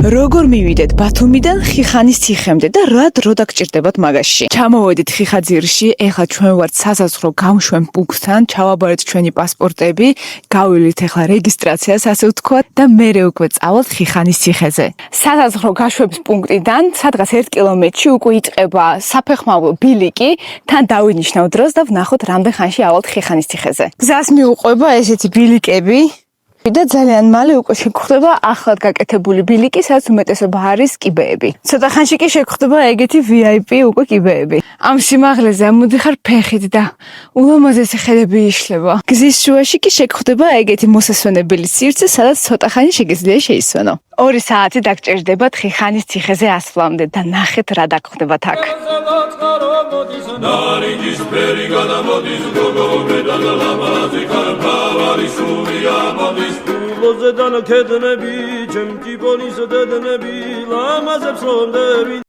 როგორ მივიდეთ ბათუმიდან ხიხანის ციხემდე და რა დრო დაგჭირდებათ მაგაში? ჩამოვედით ხიხაძირში, ეხლა ჩვენ ვართ სასაზღვრო გამშვენ პუნქტთან, ჩავაბარეთ ჩვენი პასპორტები, გავივლით ეხლა რეგისტრაციას, ასე ვთქვათ და მერე უკვე წავალთ ხიხანის ციხეზე. სასაზღვრო გაშვების პუნქტიდან სადღაც 1 კილომეტრში უკვე იწყება საფეხმავლო ბილიკი, თან დავინიშნავ დროს და ვნახოთ რამდენ ხანში ავალთ ხიხანის ციხეზე. გზას მიუყვება ესეთი ბილიკები. და ძალიან მალე უკვე შეგხვდება ახლად გაკეთებული ბილიკი, სადაც უმეტესობა არის კიბეები. ცოტა ხანში კი შეგხვდება ეგეთი VIP უკვე კიბეები. ამ სიმაღლეზე ამოდიხარ ფეხით და ულამაზესი ხედები იშლება. გზის შუაში კი შეგხვდება ეგეთი მოსასვენებელი სივრცე, სადაც ცოტა ხანი შეგიძლია შეისვენო. 2 საათი დაგჭირდებათ ხიხანის ციხეზე ასვლამდე და ნახეთ რა დაგხვდებათ აქ. Zedana kednebi, cem ki ponis dednebi, lama zepsondebi.